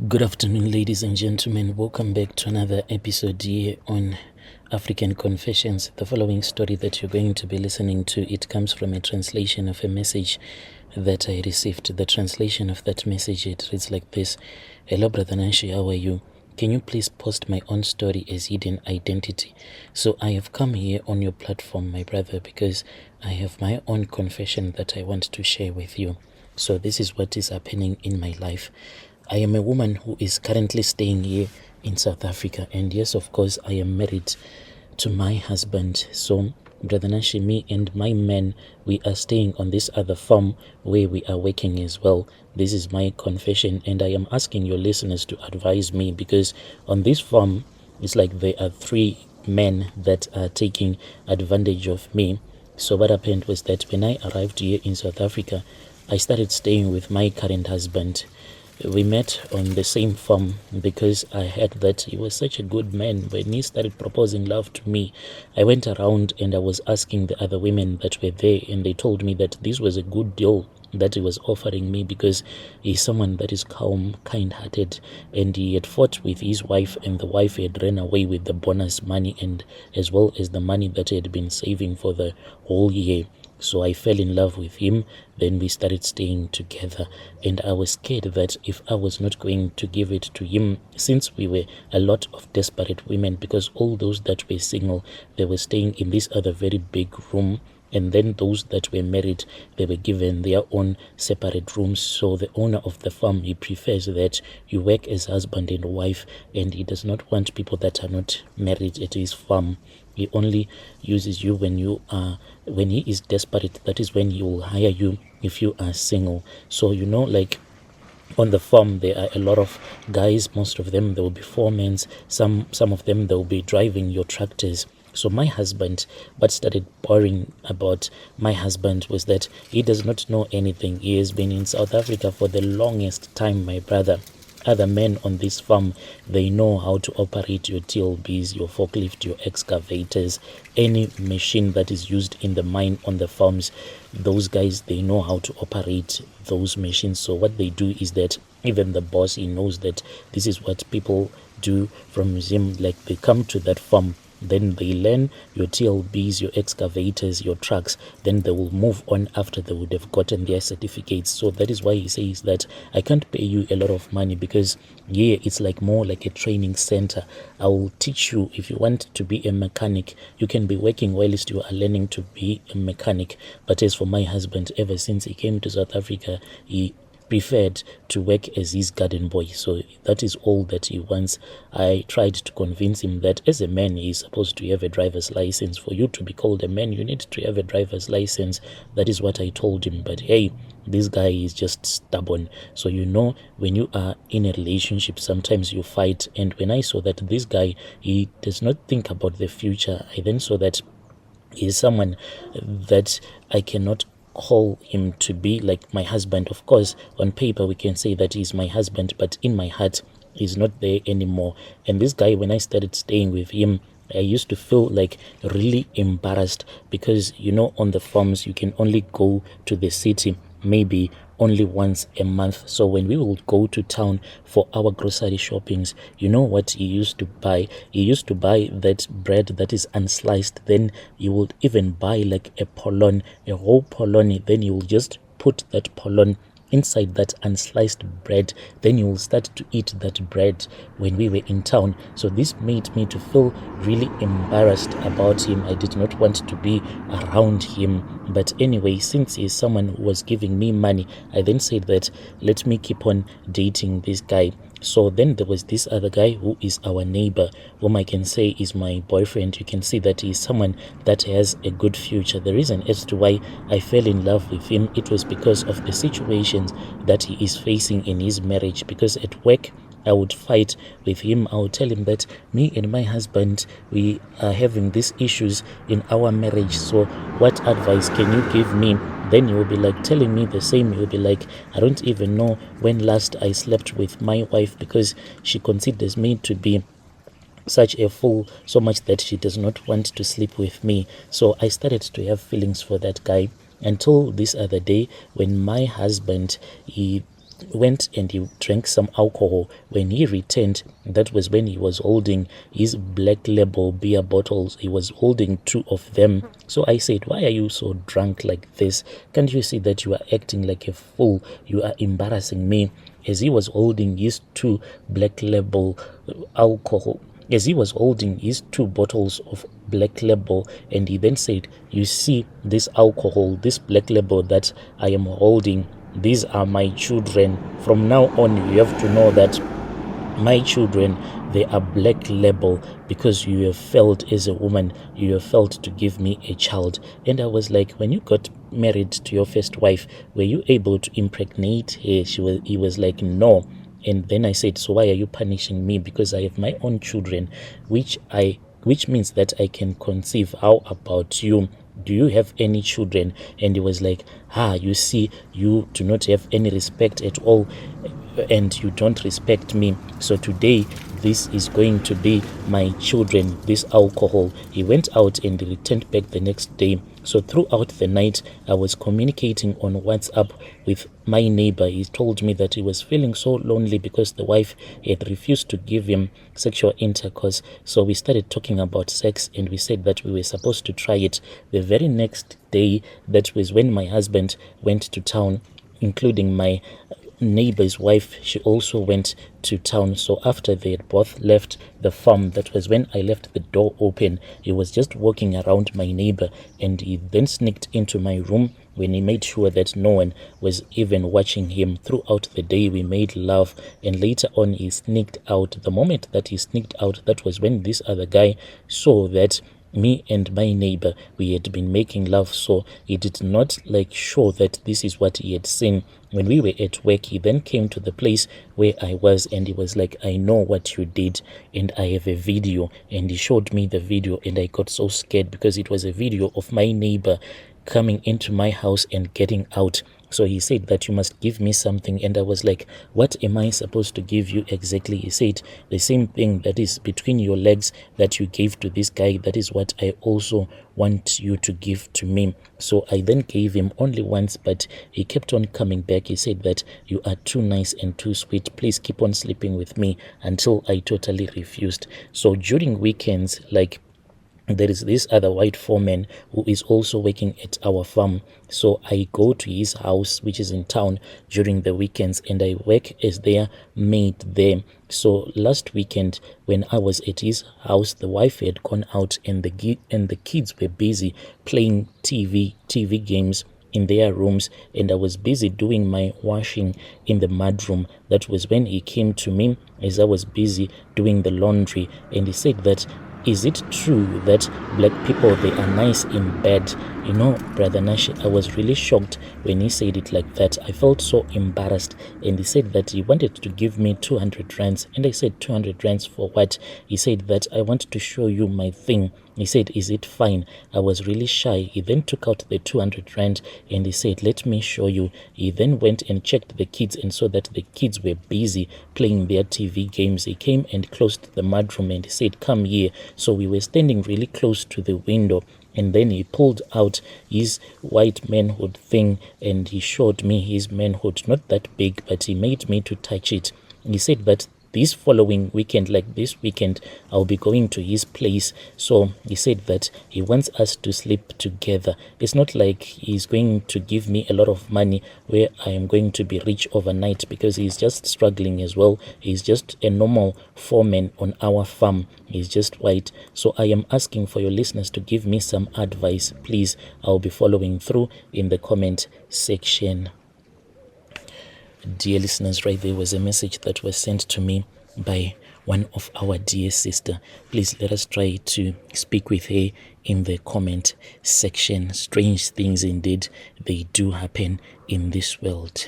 Good afternoon, ladies and gentlemen. Welcome back to another episode here on African Confessions. The following story that you're going to be listening to, it comes from a translation of a message that I received. The translation of that message, it reads like this. Hello, Brother Nanshi, how are you? Can you please post my own story as hidden identity? So I have come here on your platform, my brother, because I have my own confession that I want to share with you. So this is what is happening in my life. I am a woman who is currently staying here in South Africa, and yes, of course, I am married to my husband. So, Brother Nashi, me and my man, we are staying on this other farm where we are working as well. This is my confession, and I am asking your listeners to advise me, because on this farm, it's like there are three men that are taking advantage of me. So what happened was that when I arrived here in South Africa, I started staying with my current husband. We met on the same farm because I heard that he was such a good man. When he started proposing love to me, I went around and I was asking the other women that were there, and they told me that this was a good deal that he was offering me, because he's someone that is calm, kind-hearted, and he had fought with his wife, and the wife had ran away with the bonus money and as well as the money that he had been saving for the whole year. So I fell in love with him. Then we started staying together, and I was scared that if I was not going to give it to him, since we were a lot of desperate women, because all those that were single, they were staying in this other very big room, and then those that were married, they were given their own separate rooms. So the owner of the farm, he prefers that you work as husband and wife, and he does not want people that are not married at his farm. He only uses you when he is desperate. That is when he will hire you if you are single. So like on the farm, there are a lot of guys. Most of them, there will be foremen. Some of them, they will be driving your tractors. So my husband, what started boring about my husband was that he does not know anything. He has been in South Africa for the longest time, my brother. Other men on this farm, they know how to operate your TLBs, your forklift, your excavators, any machine that is used in the mine on the farms. Those guys, they know how to operate those machines. So what they do is that even the boss, he knows that this is what people do from museum. Like, they come to that farm, then they learn your TLBs, your excavators, your trucks, then they will move on after they would have gotten their certificates. So that is why he says that I can't pay you a lot of money, because it's like more like a training center. I will teach you. If you want to be a mechanic, you can be working whilst you are learning to be a mechanic. But as for my husband, ever since he came to South Africa, he preferred to work as his garden boy. So that is all that he wants. I tried to convince him that as a man, he is supposed to have a driver's license. For you to be called a man, you need to have a driver's license. That is what I told him. But hey, this guy is just stubborn. So when you are in a relationship, sometimes you fight. And when I saw that this guy, he does not think about the future, I then saw that he is someone that I cannot call him to be like my husband. Of course, on paper we can say that he's my husband, but in my heart he's not there anymore. And this guy, when I started staying with him, I used to feel like really embarrassed, because on the farms you can only go to the city maybe only once a month. So when we would go to town for our grocery shoppings, you know what he used to buy? He used to buy that bread that is unsliced. Then he would even buy like a whole polony. Then he will just put that polony inside that unsliced bread. Then you will start to eat that bread when we were in town. So this made me to feel really embarrassed about him. I did not want to be around him. But anyway, since he's someone who was giving me money, I then said that let me keep on dating this guy. So then there was this other guy who is our neighbor, whom I can say is my boyfriend. You can see that he's someone that has a good future. The reason as to why I fell in love with him, it was because of the situations that he is facing in his marriage. Because at work, I would fight with him. I would tell him that me and my husband, we are having these issues in our marriage. So what advice can you give me? Then he will be like telling me the same. He will be like, I don't even know when last I slept with my wife, because she considers me to be such a fool, so much that she does not want to sleep with me. So I started to have feelings for that guy, until this other day when my husband, he went and he drank some alcohol. When he returned, that was when he was holding his Black Label beer bottles. He was holding 2 of them. So I said, why are you so drunk like this? Can't you see that you are acting like a fool? You are embarrassing me. As he was holding his 2 Black Label alcohol, as he was holding his 2 bottles of Black Label, and he then said, you see this alcohol, this Black Label that I am holding, these are my children. From now on, you have to know that my children, they are Black Label, because you have failed as a woman, you have failed to give me a child. And I was like, when you got married to your first wife, were you able to impregnate her? He was like, no. And then I said, so why are you punishing me? Because I have my own children, which means that I can conceive. How about you? Do you have any children? And he was like, you see, you do not have any respect at all, and you don't respect me. So today, this is going to be my children, this alcohol. He went out and returned back the next day. So throughout the night, I was communicating on WhatsApp with my neighbor. He told me that he was feeling so lonely because the wife had refused to give him sexual intercourse. So we started talking about sex, and we said that we were supposed to try it. The very next day, that was when my husband went to town, including my neighbor's wife. She also went to town. So after they had both left the farm, that was when I left the door open. He was just walking around my neighbor, and he then sneaked into my room. When he made sure that no one was even watching him, throughout the day we made love, and later on he sneaked out. The moment that he sneaked out, that was when this other guy saw that me and my neighbor, we had been making love. So he did not show that this is what he had seen. When we were at work, he then came to the place where I was, and he was like, I know what you did, and I have a video. And he showed me the video, and I got so scared because it was a video of my neighbor coming into my house and getting out. So he said that you must give me something, and I was like, what am I supposed to give you exactly? He said, the same thing that is between your legs that you gave to this guy, that is what I also want you to give to me. So I then gave him only once, but he kept on coming back. He said that you are too nice and too sweet, please keep on sleeping with me, until I totally refused. So during weekends, there is this other white foreman who is also working at our farm. So I go to his house, which is in town, during the weekends, and I work as their maid there. So last weekend, when I was at his house, the wife had gone out, and the kids were busy playing TV games in their rooms, and I was busy doing my washing in the mudroom. That was when he came to me as I was busy doing the laundry, and he said that, is it true that black people, they are nice in bed? You know, Brother Nash, I was really shocked when he said it like that. I felt so embarrassed. And he said that he wanted to give me 200 rands. And I said, 200 rands for what? He said that, I want to show you my thing. He said, is it fine? I was really shy. He then took out the 200 rand and he said, let me show you. He then went and checked the kids and saw that the kids were busy playing their TV games. He came and closed the mudroom and he said, come here. So we were standing really close to the window. And then he pulled out his white manhood thing and he showed me his manhood. Not that big, but he made me to touch it. He said that this following weekend, like this weekend, I'll be going to his place. So he said that he wants us to sleep together. It's not like he's going to give me a lot of money where I am going to be rich overnight, because he's just struggling as well. He's just a normal foreman on our farm. He's just white. So I am asking for your listeners to give me some advice. Please, I'll be following through in the comment section. Dear listeners, right there was a message that was sent to me by one of our dear sister. Please let us try to speak with her in the comment section. Strange things indeed, they do happen in this world.